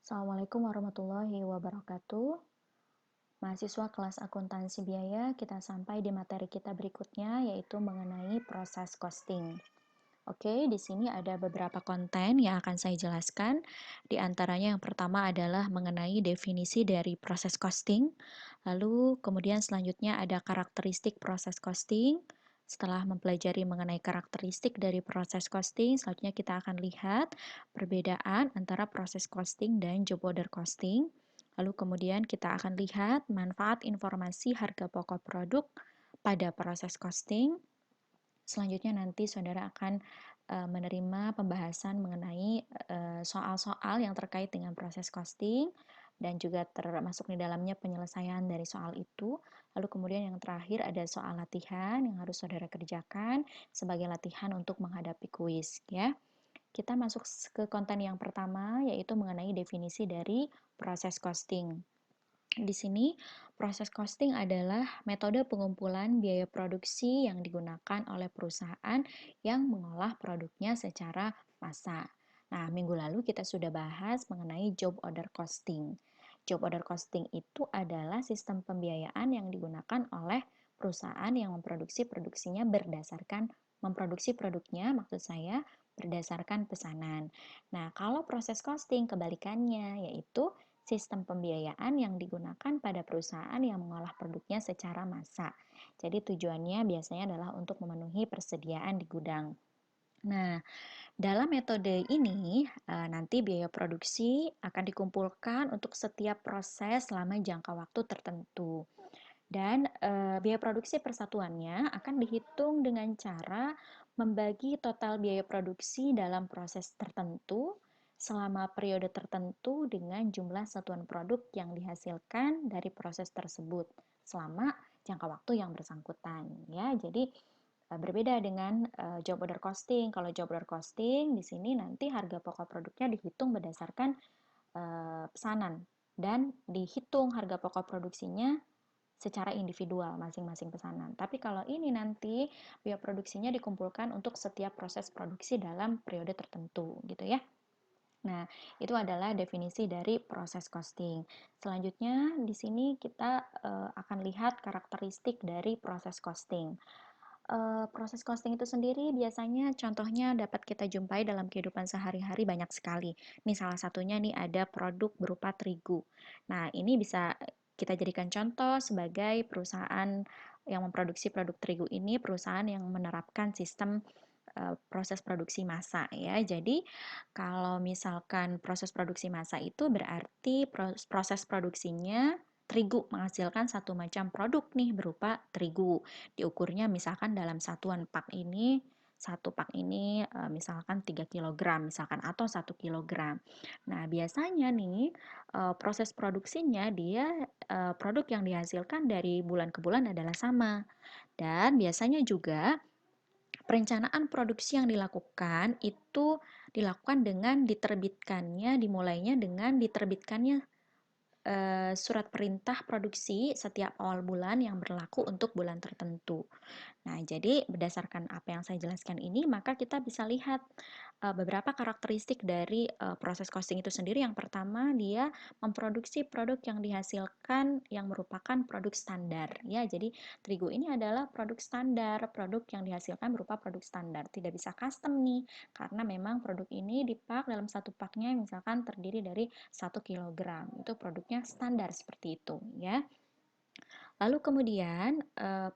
Assalamualaikum warahmatullahi wabarakatuh. Mahasiswa kelas akuntansi biaya, kita sampai di materi kita berikutnya, yaitu mengenai proses costing. Oke, di sini ada beberapa konten yang akan saya jelaskan. Di antaranya yang pertama adalah mengenai definisi dari proses costing. Lalu kemudian selanjutnya ada karakteristik proses costing. Setelah mempelajari mengenai karakteristik dari proses costing, selanjutnya kita akan lihat perbedaan antara proses costing dan job order costing. Lalu kemudian kita akan lihat manfaat informasi harga pokok produk pada proses costing. Selanjutnya nanti saudara akan menerima pembahasan mengenai soal-soal yang terkait dengan proses costing dan juga termasuk di dalamnya penyelesaian dari soal itu. Lalu kemudian yang terakhir ada soal latihan yang harus saudara kerjakan sebagai latihan untuk menghadapi kuis ya. Kita masuk ke konten yang pertama yaitu mengenai definisi dari proses costing. Di sini, proses costing adalah metode pengumpulan biaya produksi yang digunakan oleh perusahaan yang mengolah produknya secara massal. Nah, minggu lalu kita sudah bahas mengenai job order costing. Job order costing itu adalah sistem pembiayaan yang digunakan oleh perusahaan yang memproduksi produknya, maksud saya berdasarkan pesanan. Nah, kalau proses costing kebalikannya, yaitu sistem pembiayaan yang digunakan pada perusahaan yang mengolah produknya secara massal. Jadi tujuannya biasanya adalah untuk memenuhi persediaan di gudang. Nah, dalam metode ini nanti biaya produksi akan dikumpulkan untuk setiap proses selama jangka waktu tertentu. Dan biaya produksi persatuannya akan dihitung dengan cara membagi total biaya produksi dalam proses tertentu selama periode tertentu dengan jumlah satuan produk yang dihasilkan dari proses tersebut selama jangka waktu yang bersangkutan ya. Jadi berbeda dengan job order costing. Kalau job order costing di sini nanti harga pokok produknya dihitung berdasarkan pesanan dan dihitung harga pokok produksinya secara individual masing-masing pesanan. Tapi kalau ini nanti biaya produksinya dikumpulkan untuk setiap proses produksi dalam periode tertentu gitu ya. Nah, itu adalah definisi dari proses costing. Selanjutnya, di sini kita akan lihat karakteristik dari proses costing. Proses costing itu sendiri biasanya contohnya dapat kita jumpai dalam kehidupan sehari-hari banyak sekali. Nih salah satunya nih ada produk berupa terigu. Nah, ini bisa kita jadikan contoh sebagai perusahaan yang memproduksi produk terigu ini perusahaan yang menerapkan sistem proses produksi massa ya. Jadi kalau misalkan proses produksi massa itu berarti proses produksinya terigu menghasilkan satu macam produk nih berupa terigu. Diukurnya misalkan dalam satuan pak ini satu pak ini misalkan 3 kg misalkan atau 1 kg. Nah, biasanya nih proses produksinya dia produk yang dihasilkan dari bulan ke bulan adalah sama. Dan biasanya juga perencanaan produksi yang dilakukan itu dilakukan dengan dimulainya dengan diterbitkannya surat perintah produksi setiap awal bulan yang berlaku untuk bulan tertentu. Nah, jadi berdasarkan apa yang saya jelaskan ini, maka kita bisa lihat beberapa karakteristik dari proses costing itu sendiri. Yang pertama, dia memproduksi produk yang dihasilkan yang merupakan produk standar. Ya, jadi terigu ini adalah produk standar, produk yang dihasilkan berupa produk standar. Tidak bisa custom nih, karena memang produk ini dipak dalam satu paknya misalkan terdiri dari 1 kg. Itu produknya standar seperti itu, ya. Lalu kemudian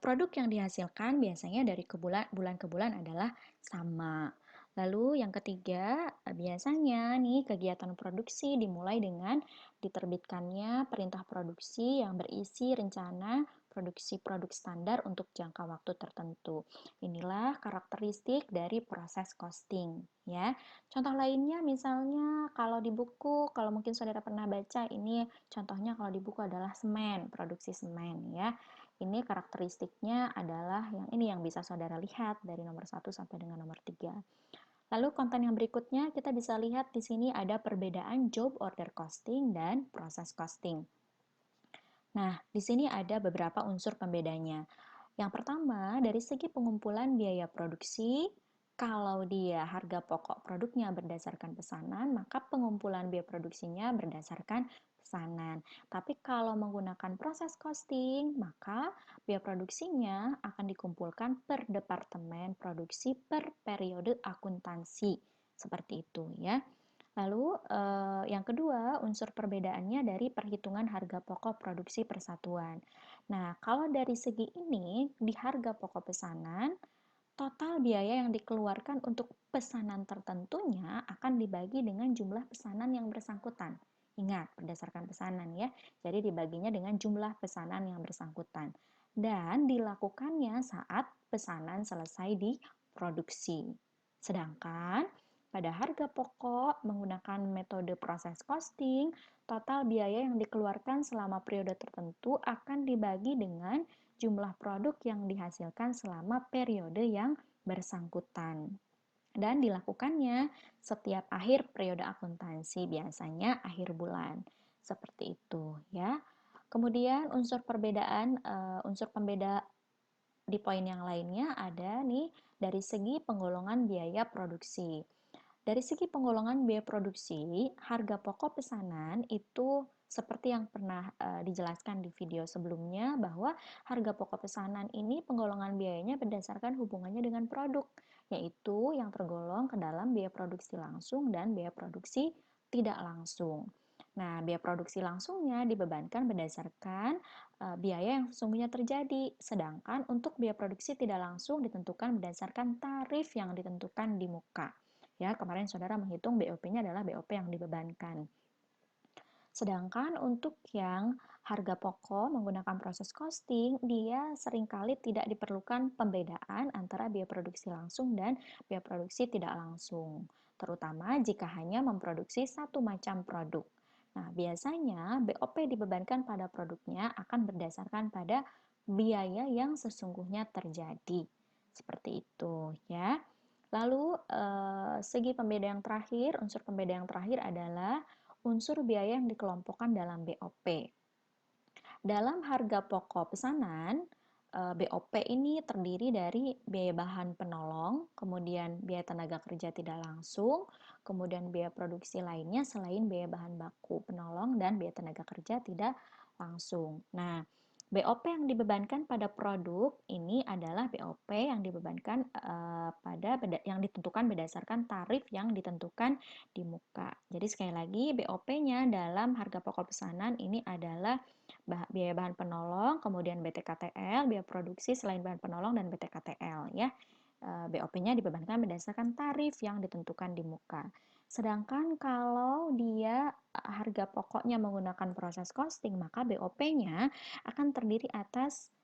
produk yang dihasilkan biasanya dari bulan ke bulan adalah sama. Lalu yang ketiga, biasanya nih kegiatan produksi dimulai dengan diterbitkannya perintah produksi yang berisi rencana produksi produk standar untuk jangka waktu tertentu. Inilah karakteristik dari proses costing ya. Contoh lainnya misalnya kalau di buku, kalau mungkin saudara pernah baca ini contohnya kalau di buku adalah semen, produksi semen ya. Ini karakteristiknya adalah yang ini yang bisa saudara lihat dari nomor 1 sampai dengan nomor 3. Lalu konten yang berikutnya kita bisa lihat di sini ada perbedaan job order costing dan proses costing. Nah, di sini ada beberapa unsur pembedanya. Yang pertama, dari segi pengumpulan biaya produksi, Kalau dia harga pokok produknya berdasarkan pesanan, maka pengumpulan biaya produksinya berdasarkan pesanan. Tapi kalau menggunakan proses costing, maka biaya produksinya akan dikumpulkan per departemen produksi per periode akuntansi. Seperti itu ya. Lalu yang kedua, unsur perbedaannya dari perhitungan harga pokok produksi persatuan. Nah, kalau dari segi ini, di harga pokok pesanan, total biaya yang dikeluarkan untuk pesanan tertentunya akan dibagi dengan jumlah pesanan yang bersangkutan. Ingat, berdasarkan pesanan ya. Jadi dibaginya dengan jumlah pesanan yang bersangkutan. Dan dilakukannya saat pesanan selesai diproduksi. Sedangkan pada harga pokok menggunakan metode proses costing, total biaya yang dikeluarkan selama periode tertentu akan dibagi dengan jumlah produk yang dihasilkan selama periode yang bersangkutan. Dan dilakukannya setiap akhir periode akuntansi, biasanya akhir bulan. Seperti itu ya. Kemudian unsur pembeda di poin yang lainnya ada nih dari segi penggolongan biaya produksi. Dari segi penggolongan biaya produksi, harga pokok pesanan itu seperti yang pernah dijelaskan di video sebelumnya bahwa harga pokok pesanan ini penggolongan biayanya berdasarkan hubungannya dengan produk, yaitu yang tergolong ke dalam biaya produksi langsung dan biaya produksi tidak langsung. Nah, biaya produksi langsungnya dibebankan berdasarkan biaya yang sesungguhnya terjadi, sedangkan untuk biaya produksi tidak langsung ditentukan berdasarkan tarif yang ditentukan di muka. Ya, kemarin saudara menghitung BOP-nya adalah BOP yang dibebankan. Sedangkan untuk yang harga pokok menggunakan proses costing, dia seringkali tidak diperlukan pembedaan antara biaya produksi langsung dan biaya produksi tidak langsung, terutama jika hanya memproduksi satu macam produk. Nah, biasanya BOP dibebankan pada produknya akan berdasarkan pada biaya yang sesungguhnya terjadi. Seperti itu, ya. Lalu, segi pembeda yang terakhir, unsur pembeda yang terakhir adalah unsur biaya yang dikelompokkan dalam BOP. Dalam harga pokok pesanan, BOP ini terdiri dari biaya bahan penolong, kemudian biaya tenaga kerja tidak langsung, kemudian biaya produksi lainnya selain biaya bahan baku penolong dan biaya tenaga kerja tidak langsung. Nah, BOP yang dibebankan pada produk ini adalah BOP yang dibebankan yang ditentukan berdasarkan tarif yang ditentukan di muka. Jadi sekali lagi BOP-nya dalam harga pokok pesanan ini adalah biaya bahan penolong, kemudian BTKTL, biaya produksi selain bahan penolong dan BTKTL ya. BOP-nya dibebankan berdasarkan tarif yang ditentukan di muka. Sedangkan kalau dia harga pokoknya menggunakan proses costing, maka BOP-nya akan terdiri atas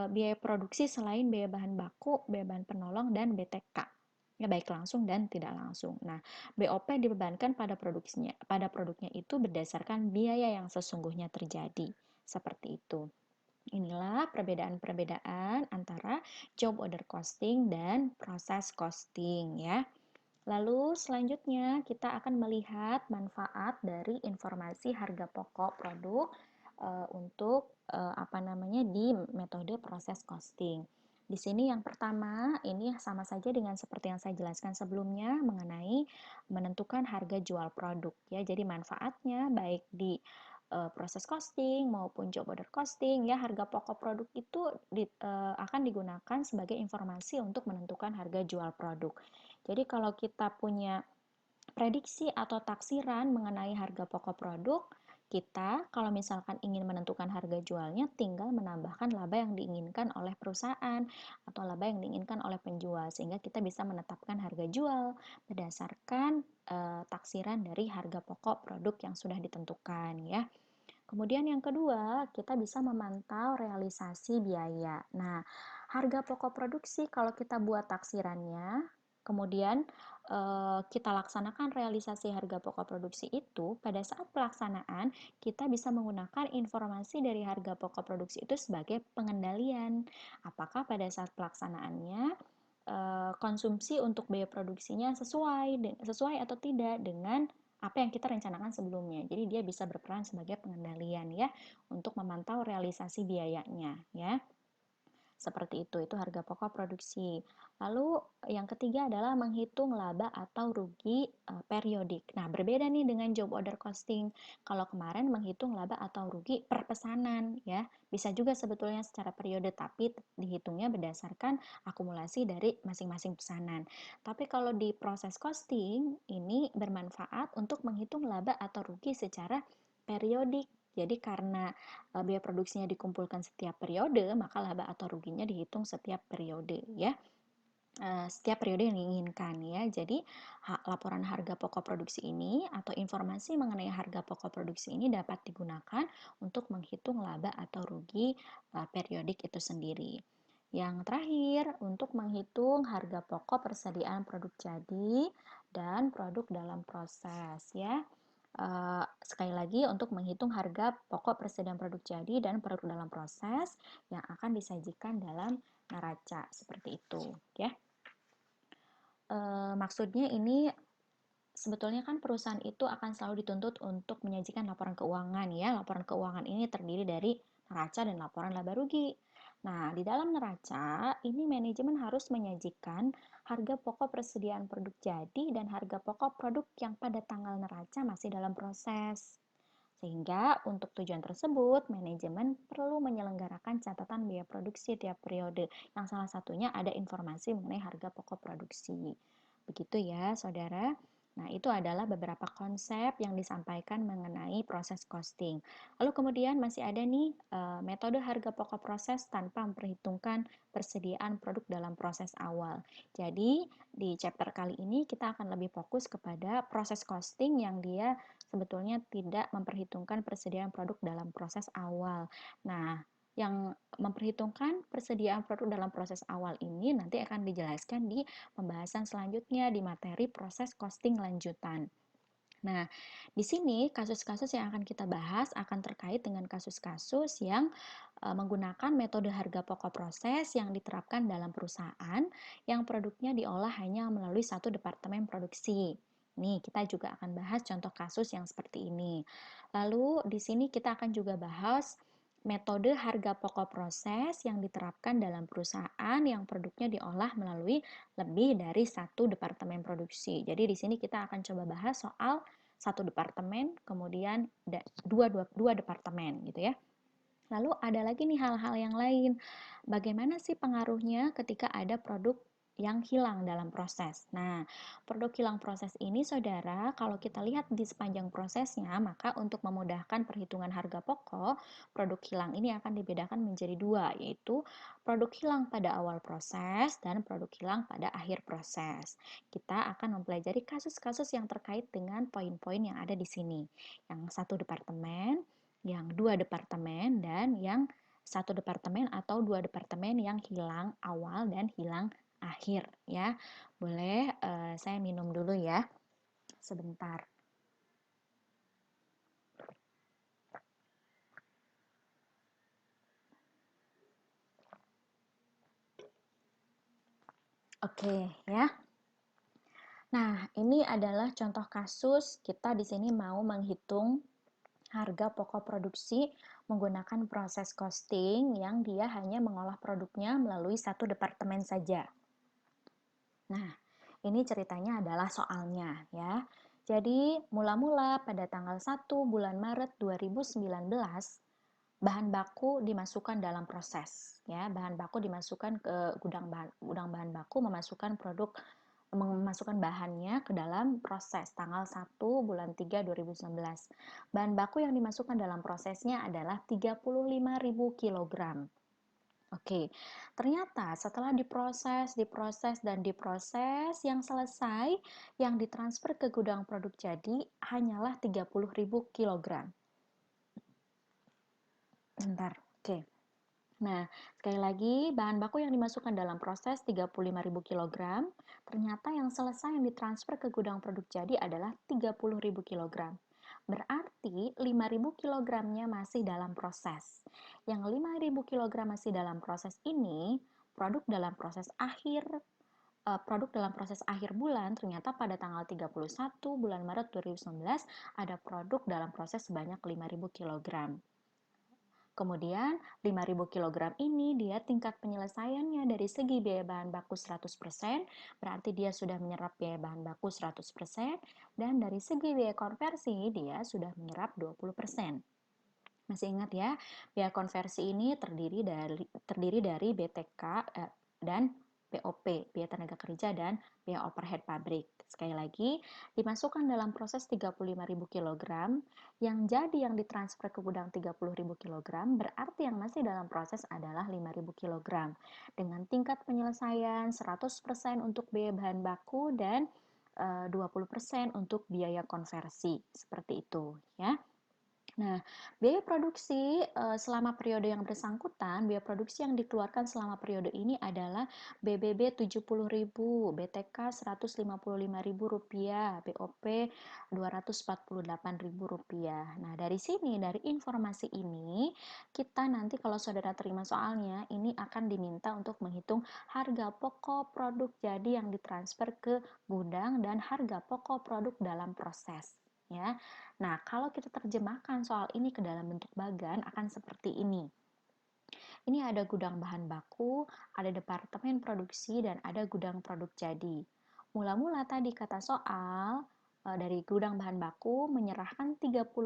biaya produksi selain biaya bahan baku, biaya bahan penolong, dan BTK. Ya, baik langsung dan tidak langsung. Nah, BOP dibebankan pada produknya itu berdasarkan biaya yang sesungguhnya terjadi. Seperti itu. Inilah perbedaan-perbedaan antara job order costing dan proses costing ya. Lalu selanjutnya kita akan melihat manfaat dari informasi harga pokok produk untuk di metode proses costing. Di sini yang pertama ini sama saja dengan seperti yang saya jelaskan sebelumnya mengenai menentukan harga jual produk ya. Jadi manfaatnya baik di proses costing maupun job order costing ya, harga pokok produk itu akan digunakan sebagai informasi untuk menentukan harga jual produk. Jadi kalau kita punya prediksi atau taksiran mengenai harga pokok produk, kita kalau misalkan ingin menentukan harga jualnya tinggal menambahkan laba yang diinginkan oleh perusahaan atau laba yang diinginkan oleh penjual sehingga kita bisa menetapkan harga jual berdasarkan taksiran dari harga pokok produk yang sudah ditentukan ya. Kemudian yang kedua, kita bisa memantau realisasi biaya. Nah, harga pokok produksi kalau kita buat taksirannya, kemudian kita laksanakan realisasi harga pokok produksi itu, pada saat pelaksanaan kita bisa menggunakan informasi dari harga pokok produksi itu sebagai pengendalian. Apakah pada saat pelaksanaannya konsumsi untuk biaya produksinya sesuai atau tidak dengan apa yang kita rencanakan sebelumnya. Jadi dia bisa berperan sebagai pengendalian ya untuk memantau realisasi biayanya ya. Seperti itu harga pokok produksi. Lalu yang ketiga adalah menghitung laba atau rugi periodik. Nah, berbeda nih dengan job order costing. Kalau kemarin menghitung laba atau rugi per pesanan ya. Bisa juga sebetulnya secara periode, tapi dihitungnya berdasarkan akumulasi dari masing-masing pesanan. Tapi kalau di proses costing ini bermanfaat untuk menghitung laba atau rugi secara periodik. Jadi karena biaya produksinya dikumpulkan setiap periode, maka laba atau ruginya dihitung setiap periode ya. Setiap periode yang diinginkan ya. Jadi laporan harga pokok produksi ini atau informasi mengenai harga pokok produksi ini dapat digunakan untuk menghitung laba atau rugi periodik itu sendiri. Yang terakhir, untuk menghitung harga pokok persediaan produk jadi dan produk dalam proses ya. Sekali lagi, untuk menghitung harga pokok persediaan produk jadi dan produk dalam proses yang akan disajikan dalam neraca seperti itu ya. Maksudnya ini sebetulnya kan perusahaan itu akan selalu dituntut untuk menyajikan laporan keuangan ya. Laporan keuangan ini terdiri dari neraca dan laporan laba rugi. Nah, di dalam neraca ini manajemen harus menyajikan harga pokok persediaan produk jadi dan harga pokok produk yang pada tanggal neraca masih dalam proses. Sehingga untuk tujuan tersebut, manajemen perlu menyelenggarakan catatan biaya produksi tiap periode, yang salah satunya ada informasi mengenai harga pokok produksi. Begitu ya, saudara. Nah, itu adalah beberapa konsep yang disampaikan mengenai proses costing. Lalu kemudian masih ada nih metode harga pokok proses tanpa memperhitungkan persediaan produk dalam proses awal. Jadi, di chapter kali ini kita akan lebih fokus kepada proses costing yang dia sebetulnya tidak memperhitungkan persediaan produk dalam proses awal. Nah, yang memperhitungkan persediaan produk dalam proses awal ini nanti akan dijelaskan di pembahasan selanjutnya di materi proses costing lanjutan. Nah, di sini kasus-kasus yang akan kita bahas akan terkait dengan kasus-kasus yang menggunakan metode harga pokok proses yang diterapkan dalam perusahaan yang produknya diolah hanya melalui satu departemen produksi. Nih, kita juga akan bahas contoh kasus yang seperti ini. Lalu, di sini kita akan juga bahas metode harga pokok proses yang diterapkan dalam perusahaan yang produknya diolah melalui lebih dari satu departemen produksi. Jadi di sini kita akan coba bahas soal satu departemen, kemudian dua departemen gitu ya. Lalu ada lagi nih hal-hal yang lain. Bagaimana sih pengaruhnya ketika ada produk yang hilang dalam proses? Nah, produk hilang proses ini saudara, kalau kita lihat di sepanjang prosesnya, maka untuk memudahkan perhitungan harga pokok, produk hilang ini akan dibedakan menjadi dua, yaitu produk hilang pada awal proses dan produk hilang pada akhir proses. Kita akan mempelajari kasus-kasus yang terkait dengan poin-poin yang ada di sini. Yang satu departemen, yang dua departemen, dan yang satu departemen atau dua departemen yang hilang awal dan hilang akhir ya. Boleh saya minum dulu ya sebentar. Oke ya. Nah, ini adalah contoh kasus kita di sini mau menghitung harga pokok produksi menggunakan proses costing yang dia hanya mengolah produknya melalui satu departemen saja. Nah, ini ceritanya adalah soalnya ya. Jadi, mula-mula pada tanggal 1 bulan Maret 2019, bahan baku dimasukkan dalam proses ya. Bahan baku dimasukkan ke gudang bahan baku, memasukkan bahannya ke dalam proses tanggal 1 bulan 3 2019. Bahan baku yang dimasukkan dalam prosesnya adalah 35.000 kg. Oke, ternyata setelah diproses, yang selesai, yang ditransfer ke gudang produk jadi hanyalah 30.000 kg. Bentar, oke. Nah, sekali lagi, bahan baku yang dimasukkan dalam proses 35.000 kg, ternyata yang selesai yang ditransfer ke gudang produk jadi adalah 30.000 kg. Berarti 5.000 kg-nya masih dalam proses. Yang 5.000 kg masih dalam proses ini, produk dalam proses akhir bulan ternyata pada tanggal 31 bulan Maret 2019 ada produk dalam proses sebanyak 5.000 kg. Kemudian 5.000 kg ini dia tingkat penyelesaiannya dari segi biaya bahan baku 100%, berarti dia sudah menyerap biaya bahan baku 100%, dan dari segi biaya konversi dia sudah menyerap 20%. Masih ingat ya, biaya konversi ini terdiri dari BTK dan BOP, biaya tenaga kerja dan biaya overhead pabrik. Sekali lagi, dimasukkan dalam proses 35.000 kg, yang ditransfer ke gudang 30.000 kg, berarti yang masih dalam proses adalah 5.000 kg. Dengan tingkat penyelesaian 100% untuk biaya bahan baku dan 20% untuk biaya konversi. Seperti itu, ya. Nah, biaya produksi selama periode yang bersangkutan, biaya produksi yang dikeluarkan selama periode ini adalah BBB 70.000, BTK Rp155.000, BOP Rp248.000. Nah, dari sini, dari informasi ini, kita nanti kalau saudara terima soalnya, ini akan diminta untuk menghitung harga pokok produk jadi yang ditransfer ke gudang dan harga pokok produk dalam proses. Ya, nah, kalau kita terjemahkan soal ini ke dalam bentuk bagan akan seperti ini. Ini ada gudang bahan baku, ada departemen produksi, dan ada gudang produk jadi. Mula-mula tadi kata soal, dari gudang bahan baku menyerahkan 35.000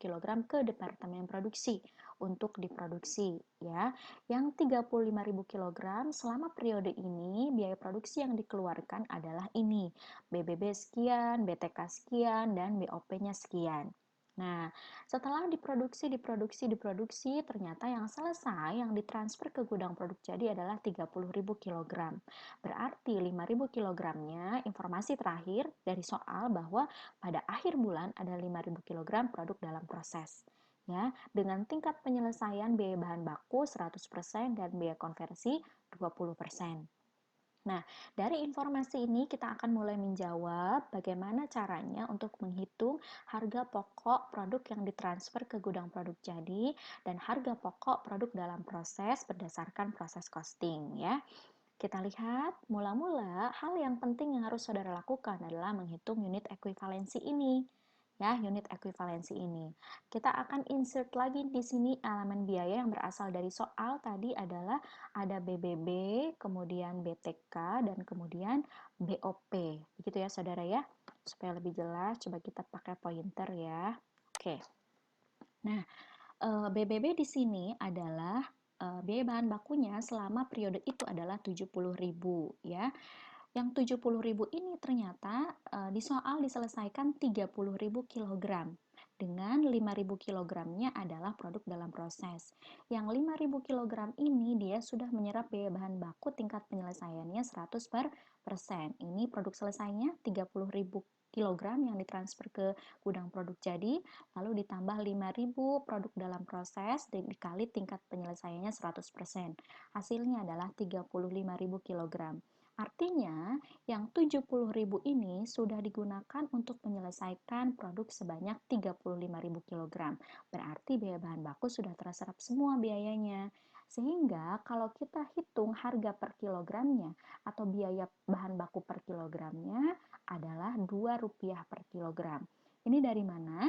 kg ke departemen produksi untuk diproduksi, ya. Yang 35.000 kg selama periode ini biaya produksi yang dikeluarkan adalah ini. BBB sekian, BTK sekian, dan BOP-nya sekian. Nah, setelah diproduksi, ternyata yang selesai, yang ditransfer ke gudang produk jadi adalah 30.000 kg. Berarti 5.000 kg-nya, informasi terakhir dari soal bahwa pada akhir bulan ada 5.000 kg produk dalam proses. Ya, dengan tingkat penyelesaian biaya bahan baku 100% dan biaya konversi 20%. Nah, dari informasi ini kita akan mulai menjawab bagaimana caranya untuk menghitung harga pokok produk yang ditransfer ke gudang produk jadi dan harga pokok produk dalam proses berdasarkan proses costing, ya. Kita lihat, mula-mula hal yang penting yang harus saudara lakukan adalah menghitung unit ekuivalensi ini. Ya, unit ekuivalensi ini. Kita akan insert lagi di sini elemen biaya yang berasal dari soal tadi adalah ada BBB, kemudian BTK, dan kemudian BOP. Begitu ya, saudara ya. Supaya lebih jelas, coba kita pakai pointer ya. Oke. Nah, BBB di sini adalah biaya bahan bakunya selama periode itu adalah 70.000 ya. Yang 70.000 ini ternyata di soal diselesaikan 30.000 kg. Dengan 5.000 kg-nya adalah produk dalam proses. Yang 5.000 kg ini dia sudah menyerap biaya bahan baku tingkat penyelesaiannya 100%. Ini produk selesainya 30.000 kilogram yang ditransfer ke gudang produk jadi, lalu ditambah 5.000 produk dalam proses dikali tingkat penyelesaiannya 100%. Hasilnya adalah 35.000 kg. Artinya, yang 70.000 ini sudah digunakan untuk menyelesaikan produk sebanyak 35.000 kg. Berarti biaya bahan baku sudah terserap semua biayanya. Sehingga kalau kita hitung harga per kilogramnya atau biaya bahan baku per kilogramnya adalah Rp2 per kilogram. Ini dari mana?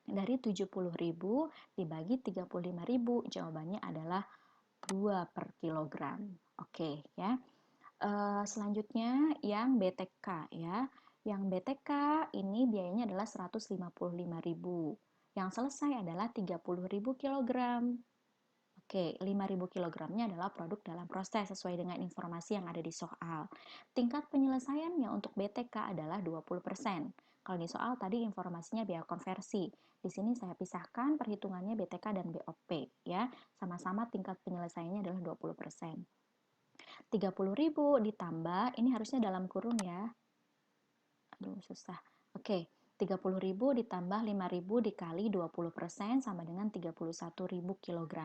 Dari 70.000 dibagi 35.000. Jawabannya adalah 2 per kilogram. Oke, ya. Selanjutnya yang BTK ya. Yang BTK ini biayanya adalah 155.000. Yang selesai adalah 30.000 kg. Oke, 5.000 kg-nya adalah produk dalam proses sesuai dengan informasi yang ada di soal. Tingkat penyelesaiannya untuk BTK adalah 20%. Kalau di soal tadi informasinya biaya konversi. Di sini saya pisahkan perhitungannya BTK dan BOP ya. Sama-sama tingkat penyelesaiannya adalah 20%. 30.000 ditambah, ini harusnya dalam kurung ya. Aduh, susah. Oke, 30.000 ditambah 5.000 dikali 20% sama dengan 31.000 kg.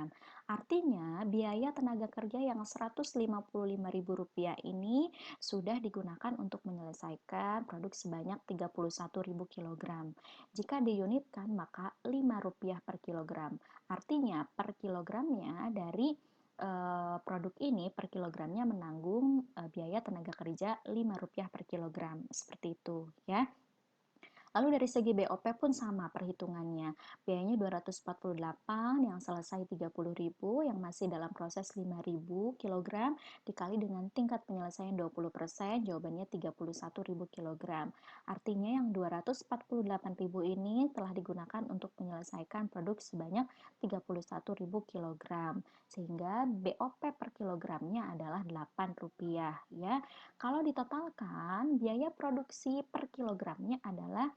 Artinya, biaya tenaga kerja yang Rp155.000 ini sudah digunakan untuk menyelesaikan produk sebanyak 31.000 kg. Jika diunitkan, maka Rp5 per kilogram. Artinya, per kilogramnya dari produk ini per kilogramnya menanggung biaya tenaga kerja Rp5 per kilogram. Seperti itu ya. Lalu dari segi BOP pun sama perhitungannya. Biayanya 248 yang selesai 30.000, yang masih dalam proses 5.000 kg dikali dengan tingkat penyelesaian 20%, jawabannya 31.000 kg. Artinya yang 248.000 ini telah digunakan untuk menyelesaikan produk sebanyak 31.000 kg. Sehingga BOP per kilogramnya adalah Rp8 ya. Kalau ditotalkan, biaya produksi per kilogramnya adalah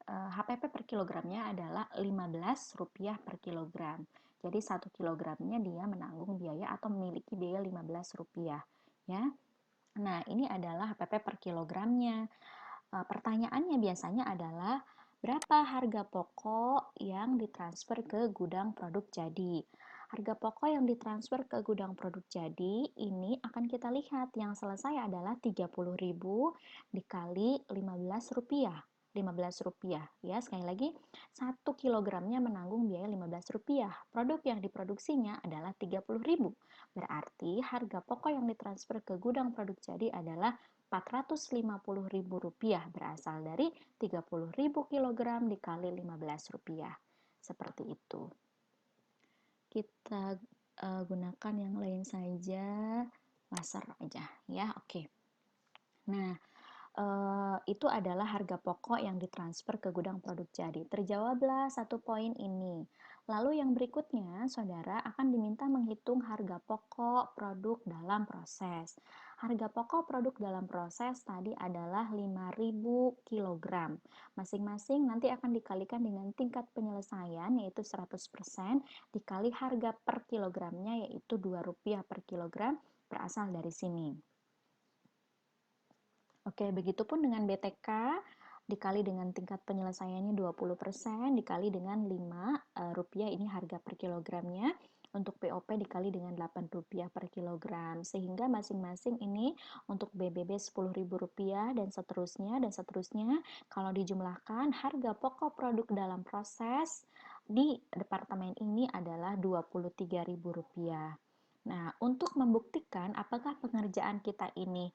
HPP per kilogramnya adalah Rp15 per kilogram. Jadi 1 kilogramnya dia menanggung biaya atau memiliki biaya Rp15 ya. Nah, ini adalah HPP per kilogramnya. Pertanyaannya biasanya adalah berapa harga pokok yang ditransfer ke gudang produk jadi? Harga pokok yang ditransfer ke gudang produk jadi ini akan kita lihat yang selesai adalah 30.000 dikali Rp15. Rp15 ya, sekali lagi 1 kilogramnya menanggung biaya Rp15. Produk yang diproduksinya adalah 30.000. Berarti harga pokok yang ditransfer ke gudang produk jadi adalah Rp450.000 berasal dari 30.000 kg dikali Rp15. Seperti itu. Kita gunakan yang lain saja, laser aja ya. Oke. Nah, itu adalah harga pokok yang ditransfer ke gudang produk jadi. Terjawablah satu poin ini. Lalu yang berikutnya, saudara akan diminta menghitung harga pokok produk dalam proses. Harga pokok produk dalam proses tadi adalah 5.000 kg. Masing-masing nanti akan dikalikan dengan tingkat penyelesaian yaitu 100% dikali harga per kilogramnya yaitu Rp2 per kilogram berasal dari sini. Oke, begitupun dengan BTK dikali dengan tingkat penyelesaiannya 20% dikali dengan Rp5 ini harga per kilogramnya. Untuk POP dikali dengan Rp8 per kilogram. Sehingga masing-masing ini untuk BBB Rp10.000 dan seterusnya. Kalau dijumlahkan harga pokok produk dalam proses di departemen ini adalah Rp23.000. Nah, untuk membuktikan apakah pengerjaan kita ini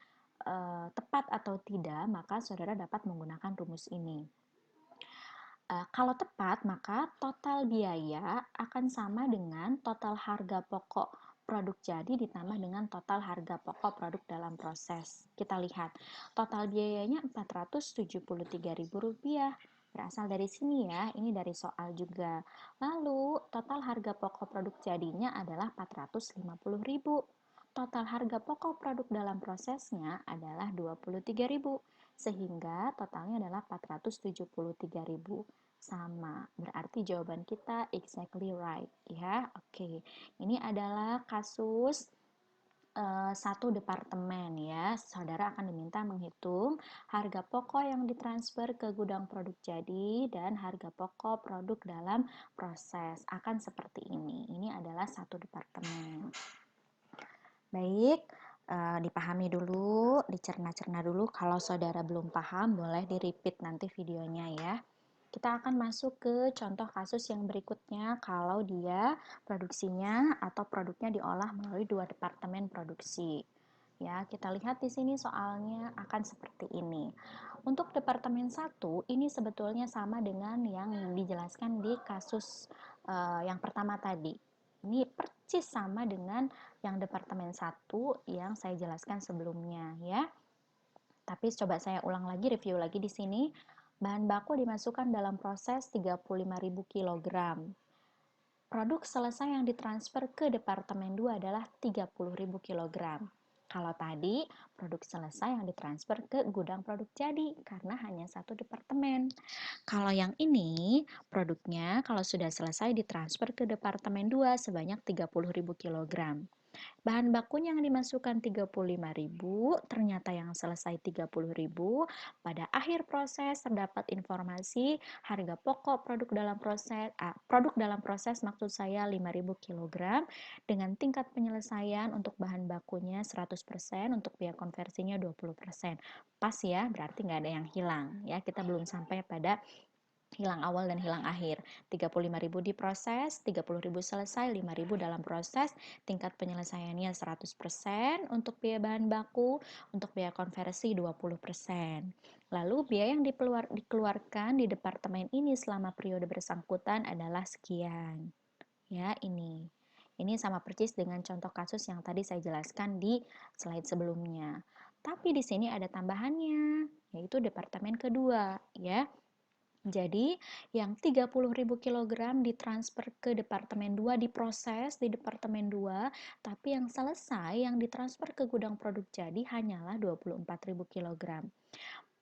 tepat atau tidak, maka saudara dapat menggunakan rumus ini. Kalau tepat, maka total biaya akan sama dengan total harga pokok produk jadi ditambah dengan total harga pokok produk dalam proses. Kita lihat, total biayanya Rp473.000. Berasal dari sini ya, ini dari soal juga. Lalu, total harga pokok produk jadinya adalah Rp450.000. Total harga pokok produk dalam prosesnya adalah Rp23.000, sehingga totalnya adalah Rp473.000. Sama, berarti jawaban kita exactly right ya. Oke, ini adalah kasus satu departemen ya. Saudara akan diminta menghitung harga pokok yang ditransfer ke gudang produk jadi dan harga pokok produk dalam proses. Akan seperti ini. Ini adalah satu departemen. Baik, dipahami dulu, dicerna-cerna dulu. Kalau saudara belum paham, boleh di-repeat nanti videonya ya. Kita akan masuk ke contoh kasus yang berikutnya kalau dia produksinya atau produknya diolah melalui dua departemen produksi. Ya, kita lihat di sini soalnya akan seperti ini. Untuk departemen 1, ini sebetulnya sama dengan yang dijelaskan di kasus yang pertama tadi. Ini persis sama dengan yang departemen 1 yang saya jelaskan sebelumnya ya. Tapi coba saya ulang lagi, review lagi di sini. Bahan baku dimasukkan dalam proses 35.000 kg. Produk selesai yang ditransfer ke departemen 2 adalah 30.000 kg. Kalau tadi, produk selesai yang ditransfer ke gudang produk jadi karena hanya satu departemen. Kalau yang ini, produknya kalau sudah selesai ditransfer ke departemen 2 sebanyak 30.000 kg. Bahan bakunya yang dimasukkan 35.000, ternyata yang selesai 30.000. Pada akhir proses terdapat informasi harga pokok produk dalam proses maksud saya 5.000 kg dengan tingkat penyelesaian untuk bahan bakunya 100%, untuk biaya konversinya 20%. Pas ya, berarti nggak ada yang hilang ya. Kita belum sampai pada hilang awal dan hilang akhir. 35.000 diproses, 30.000 selesai, 5.000 dalam proses, tingkat penyelesaiannya 100%, untuk biaya bahan baku, untuk biaya konversi 20%. Lalu biaya yang dikeluarkan di departemen ini selama periode bersangkutan adalah sekian. Ya, ini. Ini sama persis dengan contoh kasus yang tadi saya jelaskan di slide sebelumnya. Tapi di sini ada tambahannya, yaitu departemen kedua, ya. Jadi, yang 30.000 kg ditransfer ke Departemen 2 diproses di Departemen 2, tapi yang selesai yang ditransfer ke gudang produk jadi hanyalah 24.000 kg.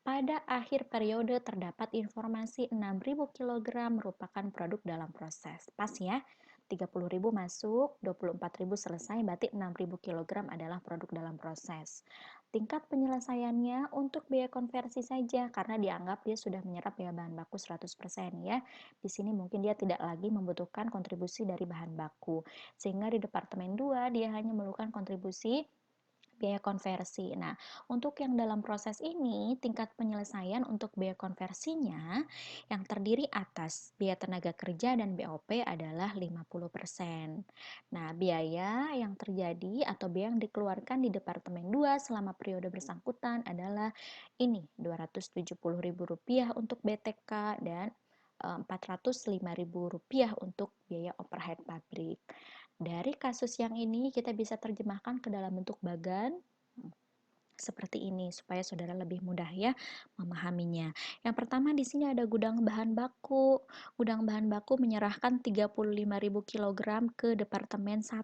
Pada akhir periode terdapat informasi 6.000 kg merupakan produk dalam proses. Pas ya, 30.000 masuk, 24.000 selesai, berarti 6.000 kg adalah produk dalam proses. Tingkat penyelesaiannya untuk biaya konversi saja karena dianggap dia sudah menyerap biaya bahan baku 100% ya. Di sini mungkin dia tidak lagi membutuhkan kontribusi dari bahan baku. Sehingga di Departemen 2 dia hanya memerlukan kontribusi biaya konversi. Nah, untuk yang dalam proses ini, tingkat penyelesaian untuk biaya konversinya yang terdiri atas biaya tenaga kerja dan BOP adalah 50%. Nah, biaya yang terjadi atau biaya yang dikeluarkan di Departemen 2 selama periode bersangkutan adalah ini, Rp270.000 untuk BTK dan Rp405.000 untuk biaya overhead pabrik. Dari kasus yang ini kita bisa terjemahkan ke dalam bentuk bagan seperti ini supaya saudara lebih mudah ya memahaminya. Yang pertama di sini ada gudang bahan baku. Gudang bahan baku menyerahkan 35.000 kg ke Departemen 1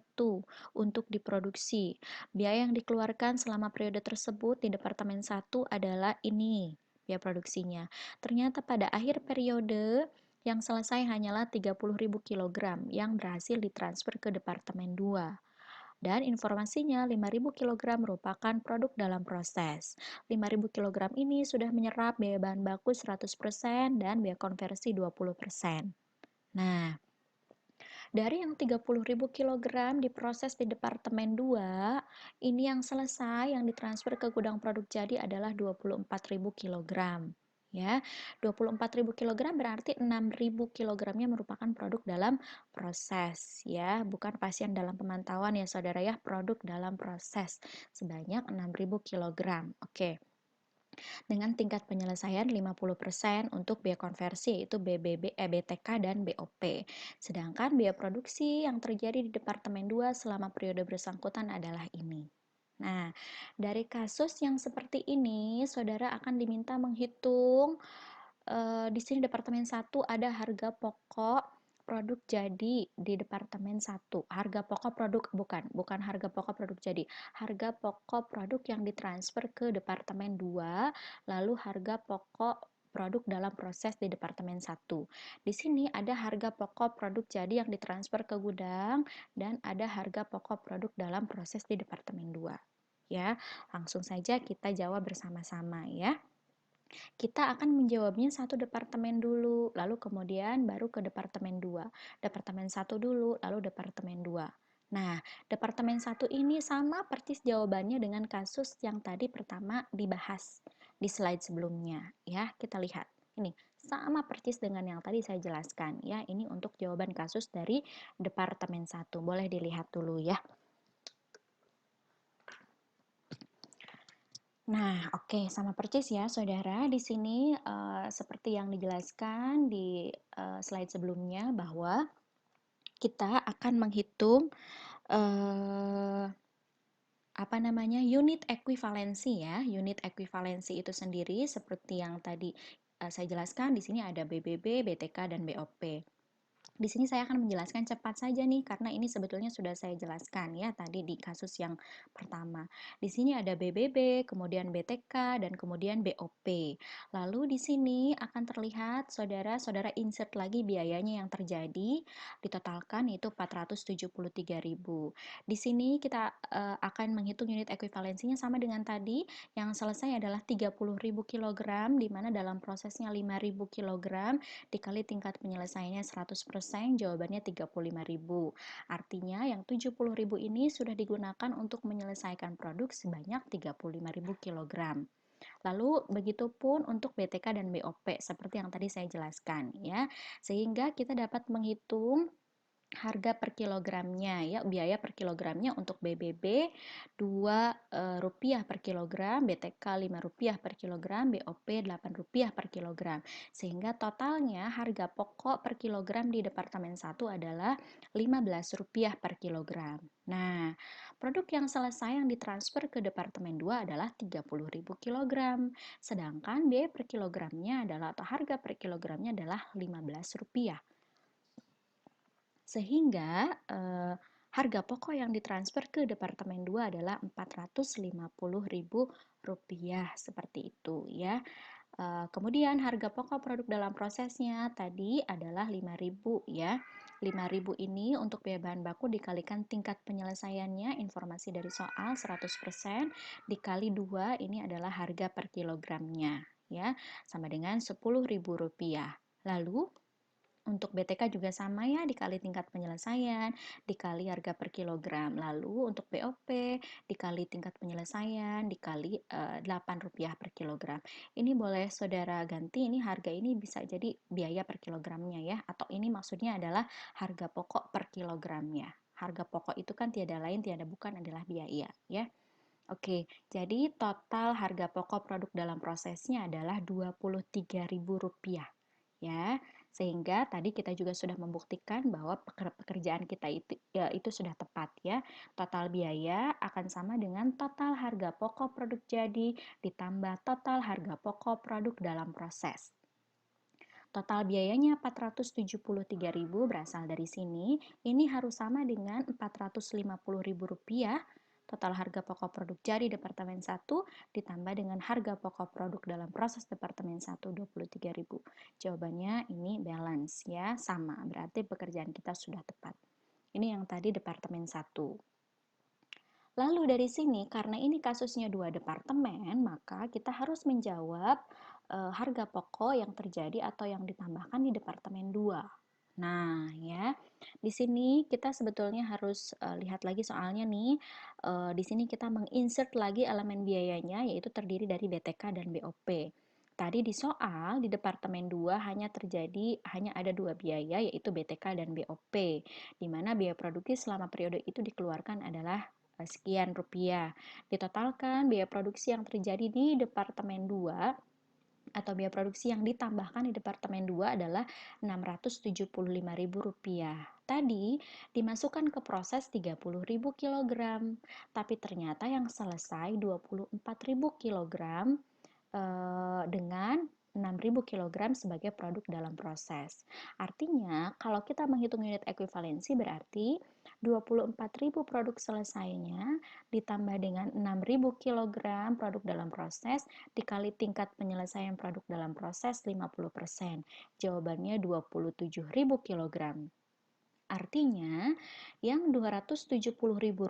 untuk diproduksi. Biaya yang dikeluarkan selama periode tersebut di Departemen 1 adalah ini, biaya produksinya. Ternyata pada akhir periode yang selesai hanyalah 30.000 kg yang berhasil ditransfer ke Departemen 2. Dan informasinya 5.000 kg merupakan produk dalam proses. 5.000 kg ini sudah menyerap biaya bahan baku 100% dan biaya konversi 20%. Nah, dari yang 30.000 kg diproses di Departemen 2, ini yang selesai yang ditransfer ke gudang produk jadi adalah 24.000 kg. Ya, 24.000 kg berarti 6.000 kg-nya merupakan produk dalam proses ya, bukan pasien dalam pemantauan ya Saudara ya, produk dalam proses sebanyak 6.000 kg. Oke. Dengan tingkat penyelesaian 50% untuk biaya konversi yaitu BTK dan BOP. Sedangkan biaya produksi yang terjadi di Departemen 2 selama periode bersangkutan adalah ini. Nah, dari kasus yang seperti ini, saudara akan diminta menghitung di sini Departemen 1 ada harga pokok produk jadi di Departemen 1. Harga pokok produk bukan harga pokok produk jadi. Harga pokok produk yang ditransfer ke Departemen 2, lalu harga pokok produk dalam proses di Departemen 1. Di sini ada harga pokok produk jadi yang ditransfer ke gudang dan ada harga pokok produk dalam proses di Departemen 2. Ya, langsung saja kita jawab bersama-sama ya. Kita akan menjawabnya satu departemen dulu, lalu kemudian baru ke Departemen 2. Departemen 1 dulu, lalu Departemen 2. Nah, Departemen 1 ini sama persis jawabannya dengan kasus yang tadi pertama dibahas di slide sebelumnya. Ya, kita lihat. Ini sama persis dengan yang tadi saya jelaskan. Ya, ini untuk jawaban kasus dari Departemen 1. Boleh dilihat dulu ya. Nah, oke, sama persis ya, saudara. Di sini seperti yang dijelaskan di slide sebelumnya bahwa kita akan menghitung eh, apa namanya unit ekuivalensi ya. Unit ekuivalensi itu sendiri seperti yang tadi saya jelaskan. Di sini ada BBB, BTK, dan BOP. Di sini saya akan menjelaskan cepat saja nih karena ini sebetulnya sudah saya jelaskan ya tadi di kasus yang pertama. Di sini ada BBB, kemudian BTK dan kemudian BOP. Lalu di sini akan terlihat saudara insert lagi biayanya yang terjadi ditotalkan itu 473.000. Di sini kita akan menghitung unit ekuivalensinya sama dengan tadi. Yang selesai adalah 30.000 kg di mana dalam prosesnya 5.000 kg dikali tingkat penyelesaiannya 100%, jawabannya 35.000. Artinya yang 70.000 ini sudah digunakan untuk menyelesaikan produk sebanyak 35.000 kg. Lalu begitupun untuk BTK dan BOP seperti yang tadi saya jelaskan ya. Sehingga kita dapat menghitung harga per kilogramnya ya, biaya per kilogramnya untuk BBB Rp2 per kilogram, BTK Rp5 per kilogram, BOP Rp8 per kilogram. Sehingga totalnya harga pokok per kilogram di Departemen 1 adalah Rp15 per kilogram. Nah, produk yang selesai yang ditransfer ke Departemen 2 adalah 30.000 kilogram. Sedangkan biaya per kilogramnya adalah atau harga per kilogramnya adalah Rp15. Sehingga harga pokok yang ditransfer ke Departemen 2 adalah Rp450.000 seperti itu ya. Kemudian harga pokok produk dalam prosesnya tadi adalah 5.000 ya. 5.000 ini untuk biaya bahan baku dikalikan tingkat penyelesaiannya, informasi dari soal 100% dikali 2 ini adalah harga per kilogramnya ya, sama dengan Rp10.000. Lalu untuk BTK juga sama ya, dikali tingkat penyelesaian, dikali harga per kilogram. Lalu untuk BOP, dikali tingkat penyelesaian, dikali Rp8 per kilogram. Ini boleh saudara ganti, ini harga ini bisa jadi biaya per kilogramnya ya, atau ini maksudnya adalah harga pokok per kilogramnya. Harga pokok itu kan tiada lain, tiada bukan adalah biaya ya. Oke, jadi total harga pokok produk dalam prosesnya adalah Rp23.000 ya. Sehingga tadi kita juga sudah membuktikan bahwa pekerjaan kita itu sudah tepat ya. Total biaya akan sama dengan total harga pokok produk jadi ditambah total harga pokok produk dalam proses. Total biayanya Rp473.000 berasal dari sini. Ini harus sama dengan Rp450.000. Total harga pokok produk jadi Departemen 1 ditambah dengan harga pokok produk dalam proses Departemen 1 Rp23.000. Jawabannya ini balance ya, sama. Berarti pekerjaan kita sudah tepat. Ini yang tadi Departemen 1. Lalu dari sini, karena ini kasusnya 2 departemen, maka kita harus menjawab harga pokok yang terjadi atau yang ditambahkan di Departemen 2. Nah, ya. Di sini kita sebetulnya harus lihat lagi soalnya nih. Di sini kita menginsert lagi elemen biayanya yaitu terdiri dari BTK dan BOP. Tadi di soal di Departemen 2 hanya ada 2 biaya yaitu BTK dan BOP, di mana biaya produksi selama periode itu dikeluarkan adalah sekian rupiah. Ditotalkan biaya produksi yang terjadi di Departemen 2 atau biaya produksi yang ditambahkan di Departemen 2 adalah Rp675.000. Tadi dimasukkan ke proses 30.000 kg, tapi ternyata yang selesai 24.000 kg dengan 6.000 kg sebagai produk dalam proses. Artinya, kalau kita menghitung unit ekuivalensi berarti 24.000 produk selesainya ditambah dengan 6.000 kg produk dalam proses dikali tingkat penyelesaian produk dalam proses 50%. Jawabannya 27.000 kg. Artinya, yang Rp270.000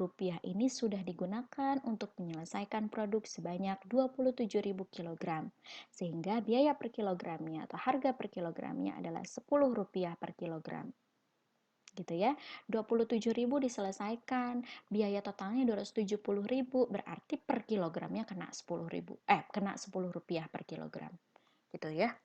ini sudah digunakan untuk menyelesaikan produk sebanyak 27.000 kg. Sehingga biaya per kilogramnya atau harga per kilogramnya adalah Rp10 per kilogram. Gitu ya. 27.000 diselesaikan, biaya totalnya 270.000, berarti per kilogramnya kena Rp10 per kilogram. Gitu ya.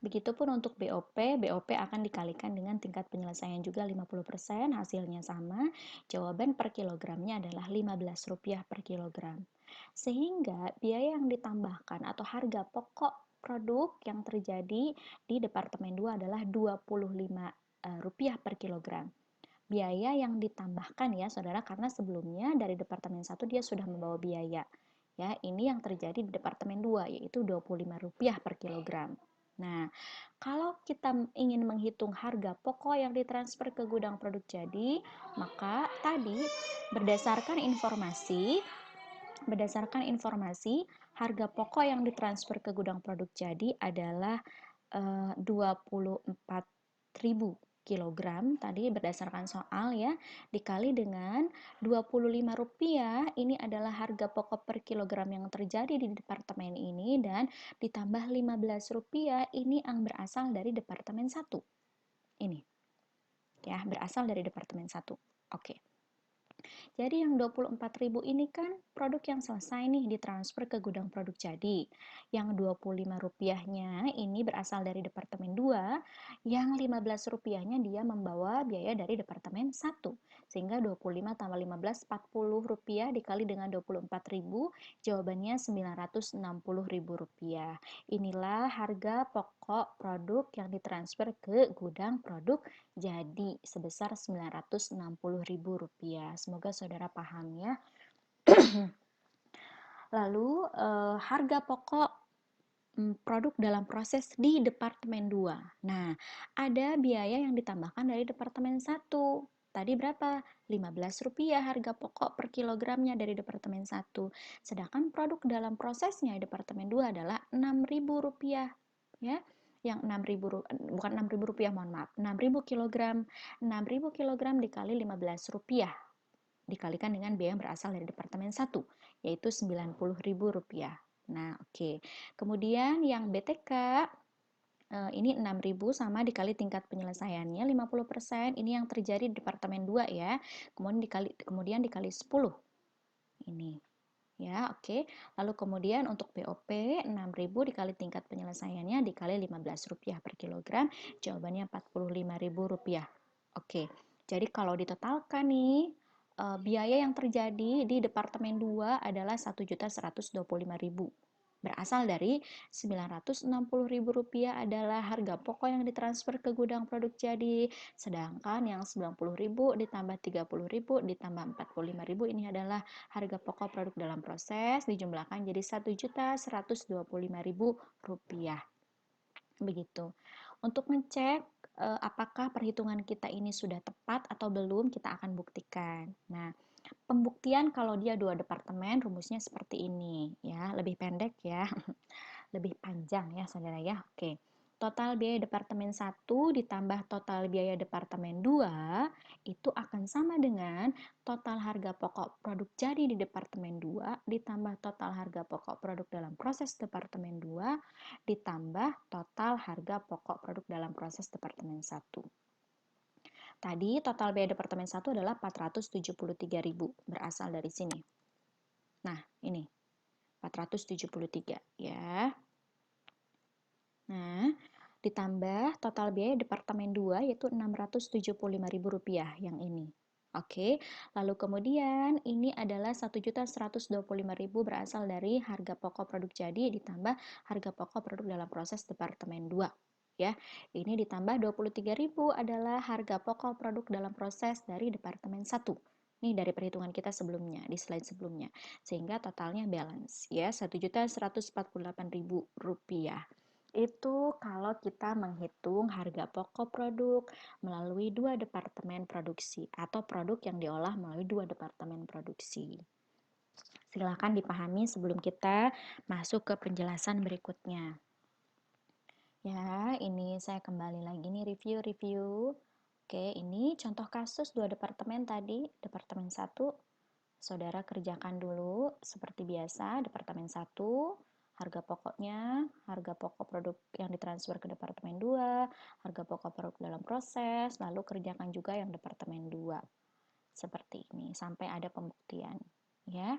Begitupun untuk BOP, BOP akan dikalikan dengan tingkat penyelesaian juga 50%, hasilnya sama. Jawaban per kilogramnya adalah Rp15 per kilogram. Sehingga biaya yang ditambahkan atau harga pokok produk yang terjadi di Departemen 2 adalah Rp25 per kilogram. Biaya yang ditambahkan ya saudara, karena sebelumnya dari Departemen 1 dia sudah membawa biaya. Ya, ini yang terjadi di Departemen 2 yaitu Rp25 per kilogram. Nah, kalau kita ingin menghitung harga pokok yang ditransfer ke gudang produk jadi, maka tadi berdasarkan informasi harga pokok yang ditransfer ke gudang produk jadi adalah 24.000 kilogram tadi berdasarkan soal ya, dikali dengan Rp25 ini adalah harga pokok per kilogram yang terjadi di departemen ini dan ditambah Rp15 ini yang berasal dari Departemen 1. Ini ya, berasal dari Departemen 1. Oke. Jadi yang 24.000 ini kan produk yang selesai nih ditransfer ke gudang produk jadi. Yang Rp25-nya ini berasal dari Departemen 2, yang Rp15-nya dia membawa biaya dari Departemen 1. Sehingga 25 tambah 15, Rp40 dikali dengan 24.000, jawabannya Rp960.000. Inilah harga pokok produk yang ditransfer ke gudang produk jadi sebesar Rp960.000. Semoga saudara paham ya. Lalu harga pokok produk dalam proses di Departemen 2. Nah, ada biaya yang ditambahkan dari Departemen 1. Tadi berapa? Rp15 harga pokok per kilogramnya dari Departemen 1. Sedangkan produk dalam prosesnya Departemen 2 adalah Rp6.000. Ya, yang 6.000 bukan Rp6.000, mohon maaf, 6.000 kilogram. 6.000 kilogram dikali Rp15 dikalikan dengan biaya yang berasal dari Departemen 1, yaitu Rp90.000. Nah, oke. Kemudian yang BTK ini 6.000 sama dikali tingkat penyelesaiannya 50%. Ini yang terjadi di Departemen 2 ya. Kemudian dikali 10. Ini. Ya, oke. Lalu kemudian untuk BOP 6.000 dikali tingkat penyelesaiannya dikali Rp15 per kilogram, jawabannya Rp45.000. Oke. Jadi kalau ditotalkan nih, biaya yang terjadi di Departemen 2 adalah Rp1.125.000. Berasal dari Rp960.000 adalah harga pokok yang ditransfer ke gudang produk jadi, sedangkan yang Rp90.000 ditambah Rp30.000 ditambah Rp45.000 ini adalah harga pokok produk dalam proses dijumlahkan jadi Rp1.125.000. Begitu. Untuk ngecek apakah perhitungan kita ini sudah tepat atau belum, kita akan buktikan. Nah, pembuktian kalau dia dua departemen rumusnya seperti ini ya, lebih pendek ya. Lebih panjang ya saudara ya. Oke. Total biaya Departemen 1 ditambah total biaya Departemen 2 itu akan sama dengan total harga pokok produk jadi di Departemen 2 ditambah total harga pokok produk dalam proses Departemen 2 ditambah total harga pokok produk dalam proses Departemen 1. Tadi total biaya Departemen 1 adalah Rp473.000, berasal dari sini. Nah, ini Rp473 ya. Nah, ditambah total biaya Departemen 2 yaitu Rp675.000 yang ini. Oke, lalu kemudian ini adalah Rp1.125.000 berasal dari harga pokok produk jadi ditambah harga pokok produk dalam proses Departemen 2. Ya, ini ditambah Rp23.000 adalah harga pokok produk dalam proses dari Departemen 1. Ini dari perhitungan kita sebelumnya, di slide sebelumnya. Sehingga totalnya balance ya, Rp1.148.000. Itu kalau kita menghitung harga pokok produk melalui dua departemen produksi atau produk yang diolah melalui dua departemen produksi. Silakan dipahami sebelum kita masuk ke penjelasan berikutnya. Ya, ini saya kembali lagi nih review. Oke, ini contoh kasus dua departemen tadi, Departemen 1. Saudara kerjakan dulu seperti biasa, Departemen 1. Harga pokoknya, harga pokok produk yang ditransfer ke Departemen 2, harga pokok produk dalam proses, lalu kerjakan juga yang Departemen 2. Seperti ini, sampai ada pembuktian. Ya,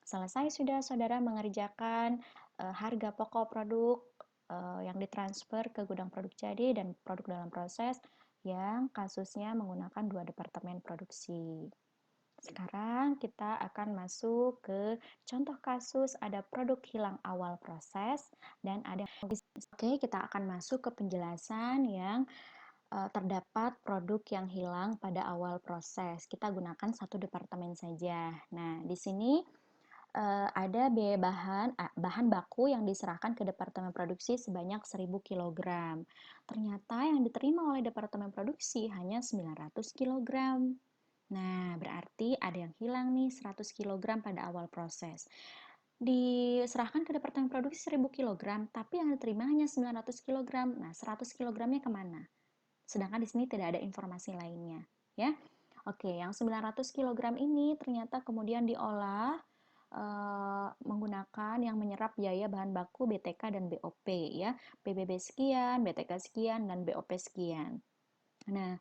selesai sudah saudara mengerjakan harga pokok produk yang ditransfer ke gudang produk jadi dan produk dalam proses yang kasusnya menggunakan dua departemen produksi. Sekarang kita akan masuk ke contoh kasus ada produk hilang awal proses dan ada. Oke, kita akan masuk ke penjelasan yang terdapat produk yang hilang pada awal proses. Kita gunakan satu departemen saja. Nah, di sini ada biaya bahan baku yang diserahkan ke departemen produksi sebanyak 1.000 kg. Ternyata yang diterima oleh departemen produksi hanya 900 kg. Nah, berarti ada yang hilang nih 100 kg pada awal proses. Diserahkan ke departemen produksi 1.000 kg, tapi yang diterima hanya 900 kg. Nah, 100 kg-nya kemana? Sedangkan di sini tidak ada informasi lainnya, ya. Oke, yang 900 kg ini ternyata kemudian diolah menggunakan yang menyerap biaya bahan baku BTK dan BOP ya. PBB sekian, BTK sekian, dan BOP sekian. Nah,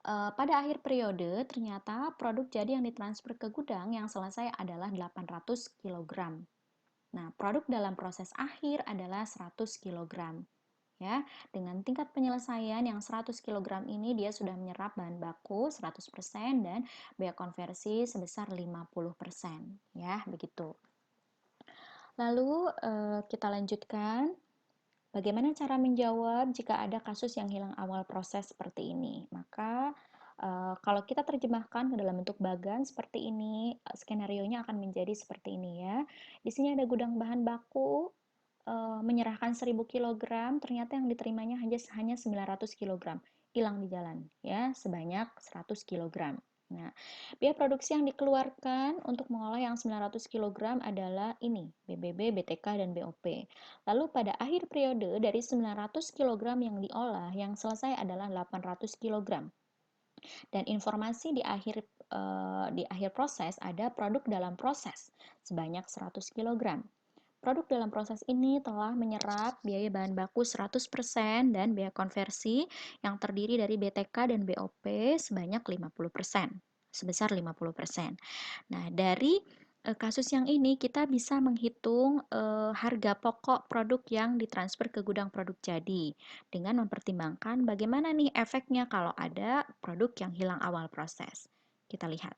Pada akhir periode, ternyata produk jadi yang ditransfer ke gudang yang selesai adalah 800 kilogram. Nah, produk dalam proses akhir adalah 100 kilogram. Ya, dengan tingkat penyelesaian yang 100 kilogram ini dia sudah menyerap bahan baku 100% dan biaya konversi sebesar 50%. Ya, begitu. Lalu kita lanjutkan. Bagaimana cara menjawab jika ada kasus yang hilang awal proses seperti ini? Maka kalau kita terjemahkan ke dalam bentuk bagan seperti ini, skenarionya akan menjadi seperti ini ya. Di sini ada gudang bahan baku menyerahkan 1000 kilogram, ternyata yang diterimanya hanya 900 kilogram, hilang di jalan ya, sebanyak 100 kilogram. Nah, biaya produksi yang dikeluarkan untuk mengolah yang 900 kilogram adalah ini, BBB, BTK, dan BOP. Lalu pada akhir periode dari 900 kilogram yang diolah, yang selesai adalah 800 kilogram. Dan informasi di akhir proses ada produk dalam proses sebanyak 100 kilogram. Produk dalam proses ini telah menyerap biaya bahan baku 100% dan biaya konversi yang terdiri dari BTK dan BOP sebanyak 50%, sebesar 50%. Nah, dari kasus yang ini kita bisa menghitung harga pokok produk yang ditransfer ke gudang produk jadi dengan mempertimbangkan bagaimana nih efeknya kalau ada produk yang hilang awal proses. Kita lihat.